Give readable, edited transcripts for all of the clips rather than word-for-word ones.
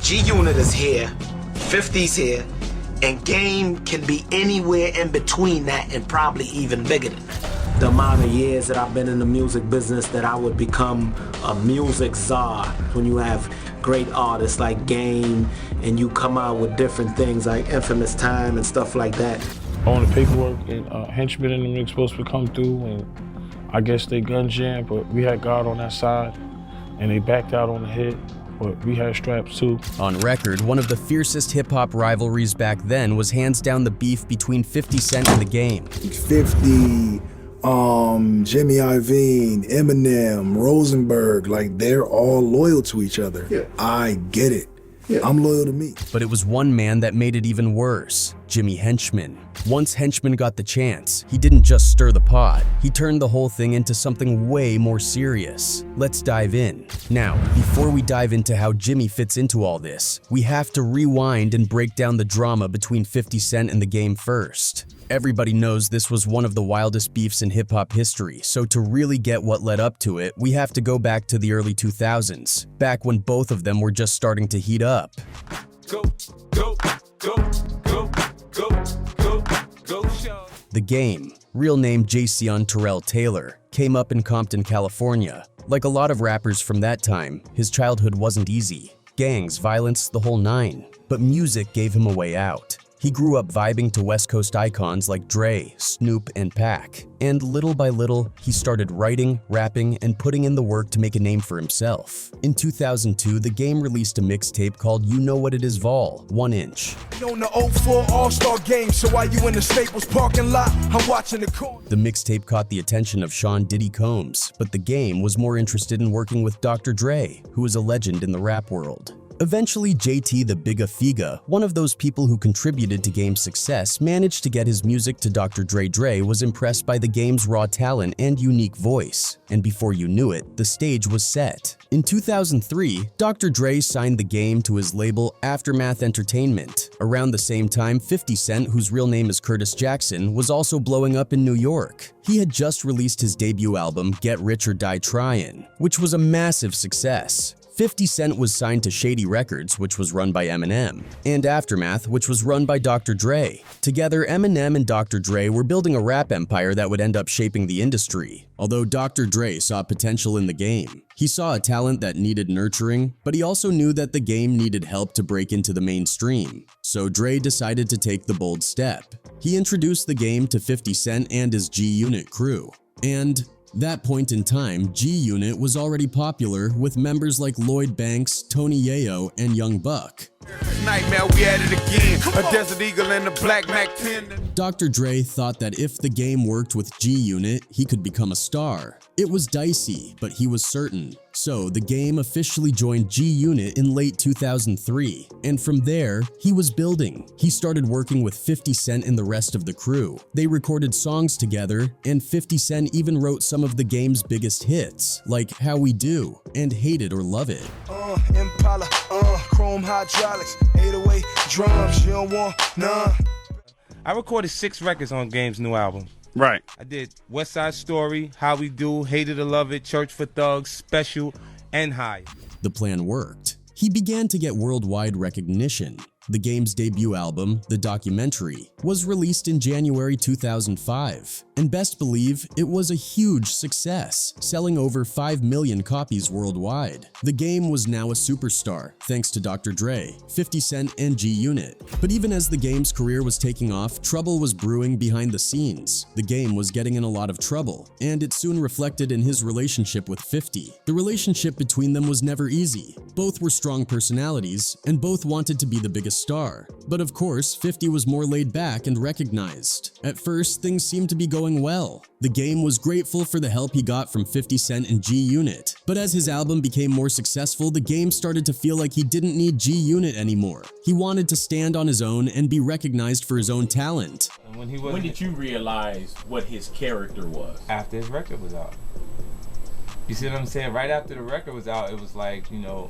G-Unit is here, 50's here, and Game can be anywhere in between that and probably even bigger than that. The amount of years that I've been in the music business that I would become a music czar. When you have great artists like Game and you come out with different things like Infamous Time and stuff like that. On the paperwork, and Henchman and them niggas supposed to come through, and I guess they gun jammed, but we had God on that side, and they backed out on the hit. But we had straps too. On record, one of the fiercest hip-hop rivalries back then was hands down the beef between 50 Cent and the Game. 50, Jimmy Iovine, Eminem, Rosenberg, like they're all loyal to each other. Yeah. I get it. Yeah. I'm loyal to me. But it was one man that made it even worse, Jimmy Henchman. Once Henchman got the chance, he didn't just stir the pot, he turned the whole thing into something way more serious. Let's dive in. Now, before we dive into how Jimmy fits into all this, we have to rewind and break down the drama between 50 Cent and the Game first. Everybody knows this was one of the wildest beefs in hip-hop history, so to really get what led up to it, we have to go back to the early 2000s, back when both of them were just starting to heat up. Go, go, go, go, go, go, go, show. The Game, real name Jayceon Terrell Taylor, came up in Compton, California. Like a lot of rappers from that time, his childhood wasn't easy. Gangs, violence, the whole nine. But music gave him a way out. He grew up vibing to West Coast icons like Dre, Snoop, and Pac. And little by little, he started writing, rapping, and putting in the work to make a name for himself. In 2002, the Game released a mixtape called You Know What It Is Vol, 1 Inch. On the 04 All-Star Game, so while you in the Staples parking lot, I'm watching the corner. The mixtape caught the attention of Sean Diddy Combs, but the Game was more interested in working with Dr. Dre, who is a legend in the rap world. Eventually, JT the Bigga Figga, one of those people who contributed to Game's success, managed to get his music to Dr. Dre was impressed by the Game's raw talent and unique voice. And before you knew it, the stage was set. In 2003, Dr. Dre signed the Game to his label Aftermath Entertainment. Around the same time, 50 Cent, whose real name is Curtis Jackson, was also blowing up in New York. He had just released his debut album, Get Rich or Die Tryin', which was a massive success. 50 Cent was signed to Shady Records, which was run by Eminem, and Aftermath, which was run by Dr. Dre. Together, Eminem and Dr. Dre were building a rap empire that would end up shaping the industry. Although Dr. Dre saw potential in the Game. He saw a talent that needed nurturing, but he also knew that the Game needed help to break into the mainstream. So Dre decided to take the bold step. He introduced the Game to 50 Cent and his G-Unit crew. And that point in time, G-Unit was already popular with members like Lloyd Banks, Tony Yayo, and Young Buck. Nightmare, we at it again. A Desert Eagle and a Black Mack 10. Dr. Dre thought that if the Game worked with G-Unit, he could become a star. It was dicey, but he was certain. So the Game officially joined G-Unit in late 2003, and from there, he was building. He started working with 50 Cent and the rest of the crew. They recorded songs together, and 50 Cent even wrote some of the Game's biggest hits, like How We Do and Hate It or Love It. Impala, chrome hydraulics, 808 drums, you don't want none. I recorded 6 records on Game's new album. Right. I did West Side Story, How We Do, Hate It or Love It, Church for Thugs, Special, and High. The plan worked. He began to get worldwide recognition. The Game's debut album, The Documentary, was released in January 2005, and best believe it was a huge success, selling over 5 million copies worldwide. The Game was now a superstar, thanks to Dr. Dre, 50 Cent, and G-Unit. But even as the Game's career was taking off, trouble was brewing behind the scenes. The Game was getting in a lot of trouble, and it soon reflected in his relationship with 50. The relationship between them was never easy. Both were strong personalities, and both wanted to be the biggest star. But of course, 50 was more laid back and recognized. At first, things seemed to be going well. The Game was grateful for the help he got from 50 Cent and G-Unit. But as his album became more successful, the Game started to feel like he didn't need G-Unit anymore. He wanted to stand on his own and be recognized for his own talent. When did you realize what his character was? After his record was out. You see what I'm saying? Right after the record was out, it was like, you know,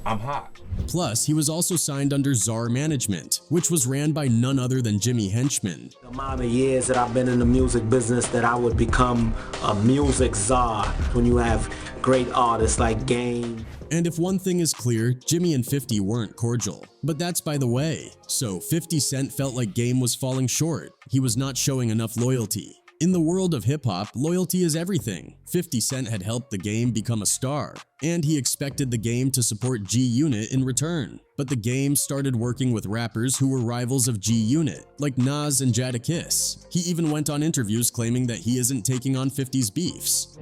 I'm hot. Plus, he was also signed under Czar Management, which was ran by none other than Jimmy Henchman. The amount of years that I've been in the music business that I would become a music czar when you have great artists like Game. And if one thing is clear, Jimmy and 50 weren't cordial. But that's by the way. So 50 Cent felt like Game was falling short. He was not showing enough loyalty. In the world of hip-hop, loyalty is everything. 50 Cent had helped the Game become a star, and he expected the Game to support G-Unit in return. But the Game started working with rappers who were rivals of G-Unit, like Nas and Jadakiss. He even went on interviews claiming that he isn't taking on 50's beefs.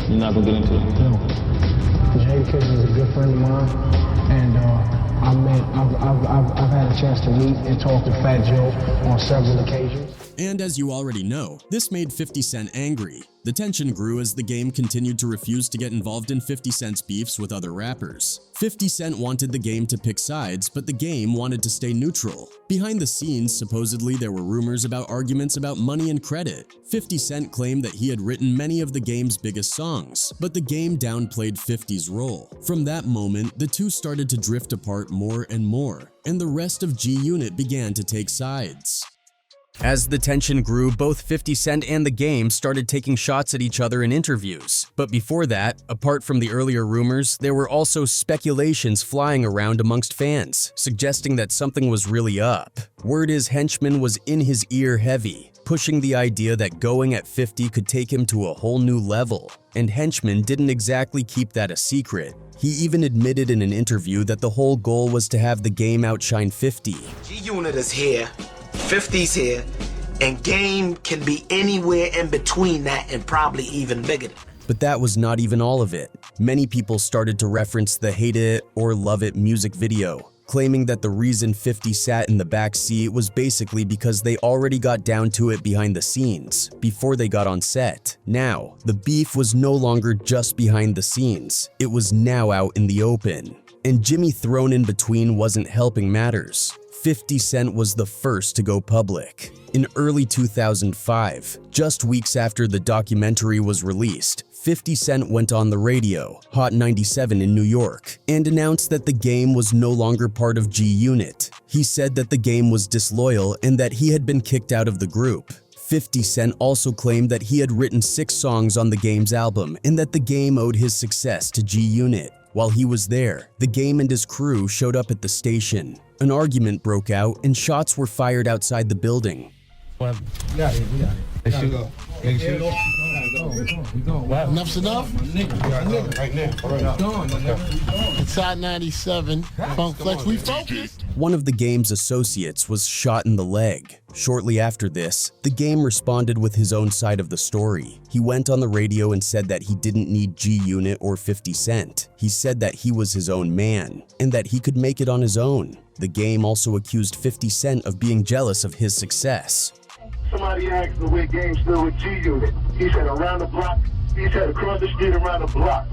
You're not gonna get into it? No. Jadakiss is a good friend of mine, and I've had a chance to meet and talk to Fat Joe on several occasions. And as you already know, this made 50 Cent angry. The tension grew as the Game continued to refuse to get involved in 50 Cent's beefs with other rappers. 50 Cent wanted the Game to pick sides, but the Game wanted to stay neutral. Behind the scenes, supposedly there were rumors about arguments about money and credit. 50 Cent claimed that he had written many of the Game's biggest songs, but the Game downplayed 50's role. From that moment, the two started to drift apart more and more, and the rest of G-Unit began to take sides. As the tension grew, both 50 Cent and the Game started taking shots at each other in interviews. But before that, apart from the earlier rumors, there were also speculations flying around amongst fans, suggesting that something was really up. Word is Henchman was in his ear heavy, pushing the idea that going at 50 could take him to a whole new level. And Henchman didn't exactly keep that a secret. He even admitted in an interview that the whole goal was to have the Game outshine 50. G-Unit is here, 50's here, and Game can be anywhere in between that and probably even bigger than that. But that was not even all of it. Many people started to reference the Hate It or Love It music video, claiming that the reason 50 sat in the back seat was basically because they already got down to it behind the scenes, before they got on set. Now, the beef was no longer just behind the scenes, it was now out in the open. And Jimmy thrown in between wasn't helping matters. 50 Cent was the first to go public. In early 2005, just weeks after the documentary was released, 50 Cent went on the radio, Hot 97 in New York, and announced that the Game was no longer part of G-Unit. He said that the Game was disloyal and that he had been kicked out of the group. 50 Cent also claimed that he had written 6 songs on the Game's album and that the Game owed his success to G-Unit. While he was there, the Game and his crew showed up at the station. An argument broke out and shots were fired outside the building. Enough's enough? Inside 97, Funk Flex, we focused. One of the Game's associates was shot in the leg. Shortly after this, the Game responded with his own side of the story. He went on the radio and said that he didn't need G-Unit or 50 Cent. He said that he was his own man, and that he could make it on his own. The Game also accused 50 Cent of being jealous of his success. Somebody asked the way Game still with G-Unit. He said around the block. He said across the street around the block.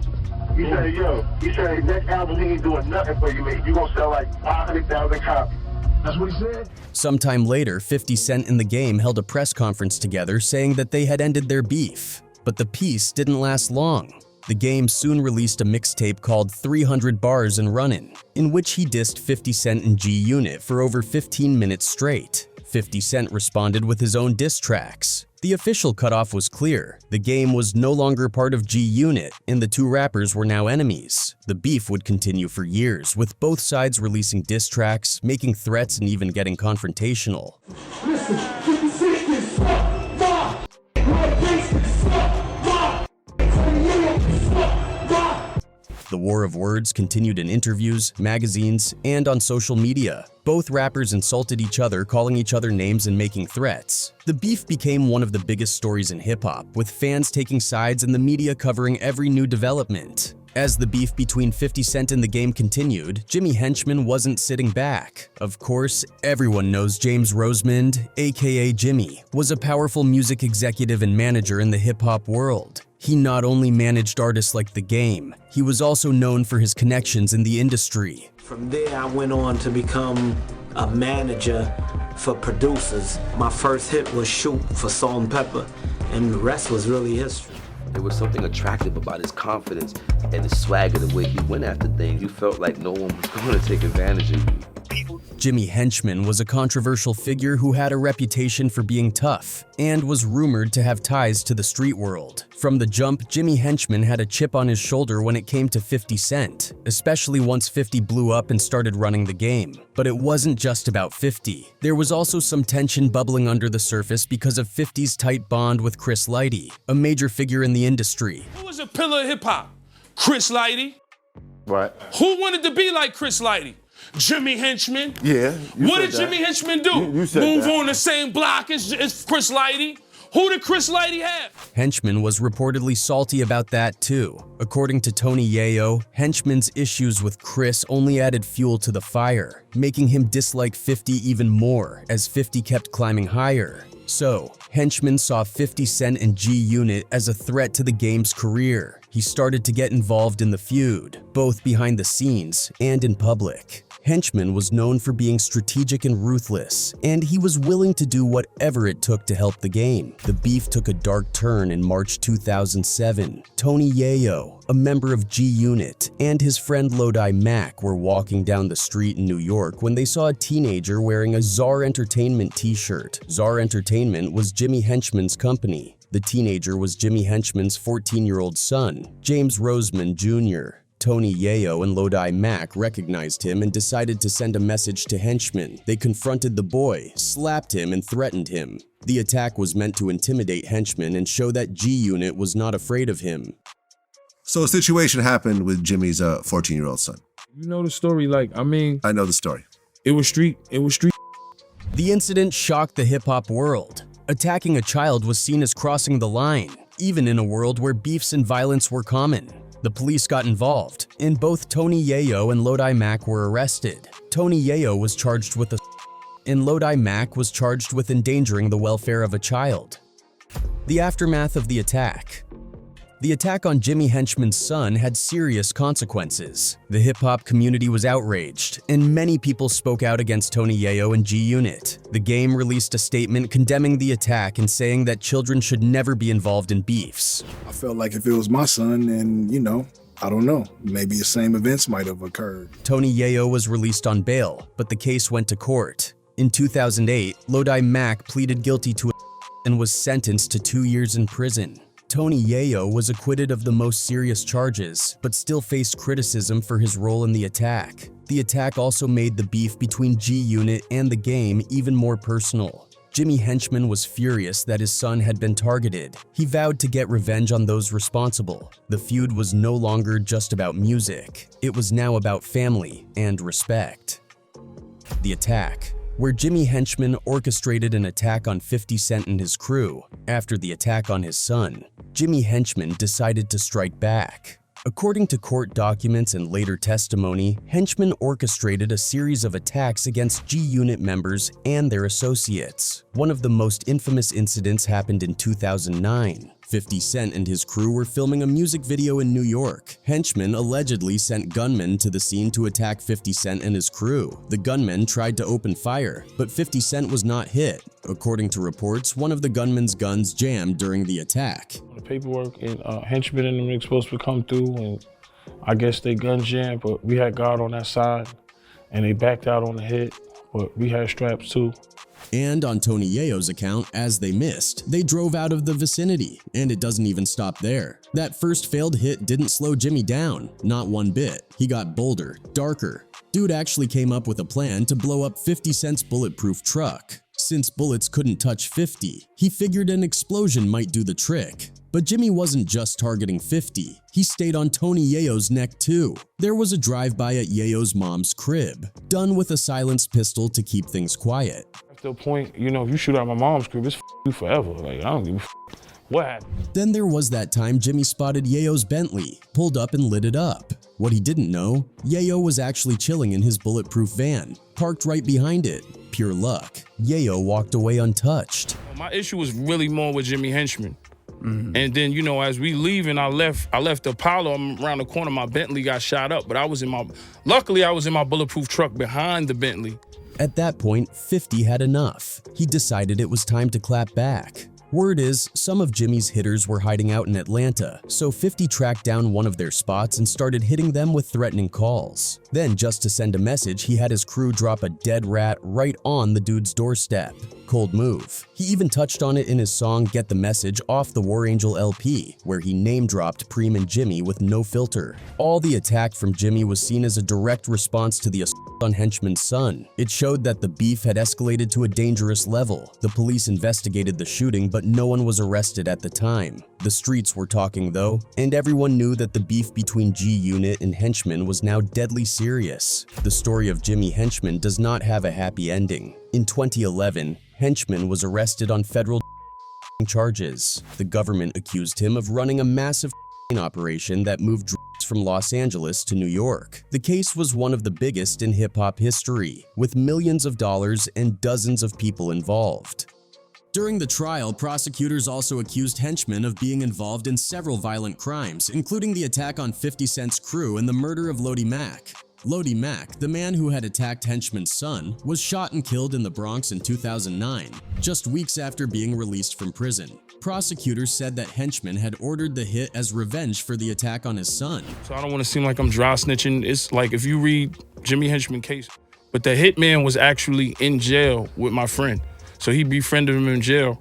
He said, he said next album he ain't doing nothing for you, mate. You gonna sell like 500,000 copies. That's what he said. Sometime later, 50 Cent and the Game held a press conference together saying that they had ended their beef. But the peace didn't last long. The Game soon released a mixtape called 300 Bars and Runnin', in which he dissed 50 Cent and G-Unit for over 15 minutes straight. 50 Cent responded with his own diss tracks. The official cutoff was clear. The Game was no longer part of G-Unit, and the two rappers were now enemies. The beef would continue for years, with both sides releasing diss tracks, making threats, and even getting confrontational. Listen, 50 Cent is fuck. The war of words continued in interviews, magazines, and on social media. Both rappers insulted each other, calling each other names and making threats. The beef became one of the biggest stories in hip-hop, with fans taking sides and the media covering every new development. As the beef between 50 Cent and the Game continued, Jimmy Henchman wasn't sitting back. Of course, everyone knows James Rosemond, aka Jimmy, was a powerful music executive and manager in the hip-hop world. He not only managed artists like the Game, he was also known for his connections in the industry. From there, I went on to become a manager for producers. My first hit was Shoot for Salt and Pepper, and the rest was really history. There was something attractive about his confidence and his swagger, the way he went after things. You felt like no one was going to take advantage of you. Jimmy Henchman was a controversial figure who had a reputation for being tough and was rumored to have ties to the street world. From the jump, Jimmy Henchman had a chip on his shoulder when it came to 50 Cent, especially once 50 blew up and started running the game. But it wasn't just about 50. There was also some tension bubbling under the surface because of 50's tight bond with Chris Lighty, a major figure in the industry. Who was a pillar of hip-hop? Chris Lighty. Right. Who wanted to be like Chris Lighty? Jimmy Henchman. Yeah. What did Jimmy Henchman do? You said Move that. on the same block as Chris Lighty? Who did Chris Lighty have? Henchman was reportedly salty about that too. According to Tony Yayo, Henchman's issues with Chris only added fuel to the fire, making him dislike 50 even more as 50 kept climbing higher. So, Henchman saw 50 Cent and G-Unit as a threat to the game's career. He started to get involved in the feud, both behind the scenes and in public. Henchman was known for being strategic and ruthless, and he was willing to do whatever it took to help the game. The beef took a dark turn in March 2007. Tony Yayo, a member of G-Unit, and his friend Lodi Mack were walking down the street in New York when they saw a teenager wearing a Czar Entertainment t-shirt. Czar Entertainment was Jimmy Henchman's company. The teenager was Jimmy Henchman's 14-year-old son, James Roseman Jr. Tony Yayo and Lodi Mack recognized him and decided to send a message to Henchman. They confronted the boy, slapped him, and threatened him. The attack was meant to intimidate Henchman and show that G-Unit was not afraid of him. So a situation happened with Jimmy's 14-year-old son. You know the story, I know the story. It was street. The incident shocked the hip-hop world. Attacking a child was seen as crossing the line, even in a world where beefs and violence were common. The police got involved, and both Tony Yayo and Lodi Mack were arrested. Tony Yayo was charged with and Lodi Mack was charged with endangering the welfare of a child. The aftermath of the attack. The attack on Jimmy Henchman's son had serious consequences. The hip-hop community was outraged, and many people spoke out against Tony Yayo and G-Unit. The game released a statement condemning the attack and saying that children should never be involved in beefs. I felt like if it was my son, and I don't know, maybe the same events might have occurred. Tony Yayo was released on bail, but the case went to court. In 2008, Lodi Mack pleaded guilty to and was sentenced to 2 years in prison. Tony Yayo was acquitted of the most serious charges, but still faced criticism for his role in the attack. The attack also made the beef between G-Unit and the game even more personal. Jimmy Henchman was furious that his son had been targeted. He vowed to get revenge on those responsible. The feud was no longer just about music. It was now about family and respect. The attack, where Jimmy Henchman orchestrated an attack on 50 Cent and his crew. After the attack on his son, Jimmy Henchman decided to strike back. According to court documents and later testimony, Henchman orchestrated a series of attacks against G-Unit members and their associates. One of the most infamous incidents happened in 2009. 50 Cent and his crew were filming a music video in New York. Henchman allegedly sent gunmen to the scene to attack 50 Cent and his crew. The gunmen tried to open fire, but 50 Cent was not hit. According to reports, one of the gunmen's guns jammed during the attack. The paperwork and Henchman and them were supposed to come through, and I guess they gun jammed, but we had God on that side, and they backed out on the hit, but we had straps too. And on Tony Yayo's account, as they missed, they drove out of the vicinity, and it doesn't even stop there. That first failed hit didn't slow Jimmy down, not one bit. He got bolder, darker. Dude actually came up with a plan to blow up 50 Cent's bulletproof truck. Since bullets couldn't touch 50, he figured an explosion might do the trick. But Jimmy wasn't just targeting 50, he stayed on Tony Yayo's neck too. There was a drive-by at Yayo's mom's crib, done with a silenced pistol to keep things quiet. After a point, if you shoot out my mom's crib, it's you forever. I don't give a what happened. Then there was that time Jimmy spotted Yayo's Bentley, pulled up and lit it up. What he didn't know, Yayo was actually chilling in his bulletproof van, parked right behind it. Pure luck. Yayo walked away untouched. My issue was really more with Jimmy Henchman. And then, as we leaving, I left Apollo. I'm around the corner, my Bentley got shot up, but luckily I was in my bulletproof truck behind the Bentley. At that point, 50 had enough. He decided it was time to clap back. Word is, some of Jimmy's hitters were hiding out in Atlanta, so 50 tracked down one of their spots and started hitting them with threatening calls. Then, just to send a message, he had his crew drop a dead rat right on the dude's doorstep. Cold move. He even touched on it in his song Get the Message off the War Angel LP, where he name-dropped Preem and Jimmy with no filter. All the attack from Jimmy was seen as a direct response to the assault on Henchman's son. It showed that the beef had escalated to a dangerous level. The police investigated the shooting, but no one was arrested at the time. The streets were talking though, and everyone knew that the beef between G-Unit and Henchman was now deadly serious. The story of Jimmy Henchman does not have a happy ending. In 2011, Henchman was arrested on federal charges. The government accused him of running a massive operation that moved drugs from Los Angeles to New York. The case was one of the biggest in hip-hop history, with millions of dollars and dozens of people involved. During the trial, prosecutors also accused Henchman of being involved in several violent crimes, including the attack on 50 Cent's crew and the murder of Lodi Mack. Lodi Mack, the man who had attacked Henchman's son, was shot and killed in the Bronx in 2009, just weeks after being released from prison. Prosecutors said that Henchman had ordered the hit as revenge for the attack on his son. So I don't want to seem like I'm dry snitching. It's like if you read Jimmy Henchman case, but the hitman was actually in jail with my friend. So he befriended him in jail.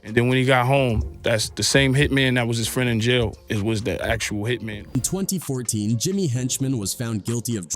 And then when he got home, that's the same hitman that was his friend in jail. It was the actual hitman. In 2014, Jimmy Henchman was found guilty of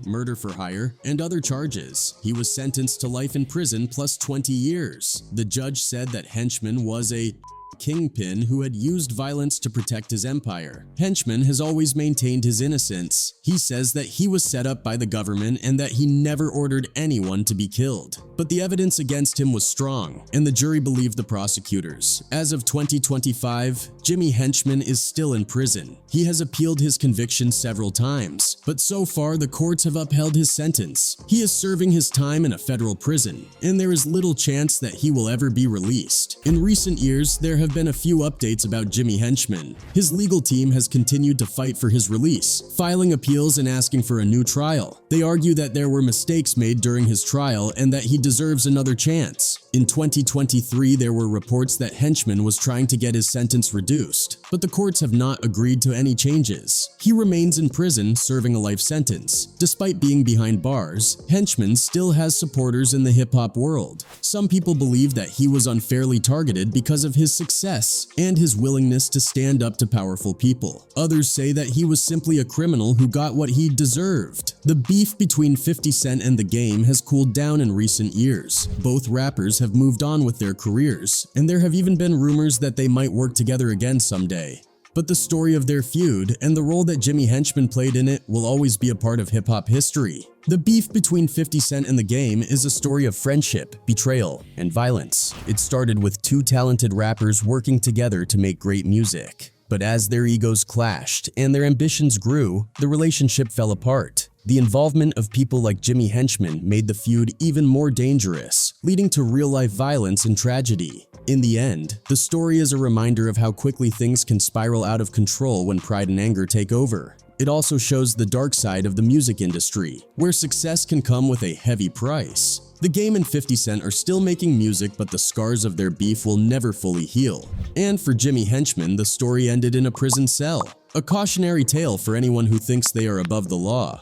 murder for hire, and other charges. He was sentenced to life in prison plus 20 years. The judge said that Henchman was a kingpin who had used violence to protect his empire. Henchman has always maintained his innocence. He says that he was set up by the government and that he never ordered anyone to be killed. But the evidence against him was strong, and the jury believed the prosecutors. As of 2025, Jimmy Henchman is still in prison. He has appealed his conviction several times, but so far the courts have upheld his sentence. He is serving his time in a federal prison, and there is little chance that he will ever be released. In recent years, there have been a few updates about Jimmy Henchman. His legal team has continued to fight for his release, filing appeals and asking for a new trial. They argue that there were mistakes made during his trial and that he deserves another chance. In 2023, there were reports that Henchman was trying to get his sentence reduced, but the courts have not agreed to any changes. He remains in prison serving a life sentence. Despite being behind bars, Henchman still has supporters in the hip-hop world. Some people believe that he was unfairly targeted because of his success and his willingness to stand up to powerful people. Others say that he was simply a criminal who got what he deserved. The beef between 50 Cent and The Game has cooled down in recent years. Both rappers have moved on with their careers, and there have even been rumors that they might work together again someday. But the story of their feud and the role that Jimmy Henchman played in it will always be a part of hip-hop history. The beef between 50 Cent and The Game is a story of friendship, betrayal, and violence. It started with two talented rappers working together to make great music. But as their egos clashed and their ambitions grew, the relationship fell apart. The involvement of people like Jimmy Henchman made the feud even more dangerous, leading to real-life violence and tragedy. In the end, the story is a reminder of how quickly things can spiral out of control when pride and anger take over. It also shows the dark side of the music industry, where success can come with a heavy price. The Game and 50 Cent are still making music, but the scars of their beef will never fully heal. And for Jimmy Henchman, the story ended in a prison cell. A cautionary tale for anyone who thinks they are above the law.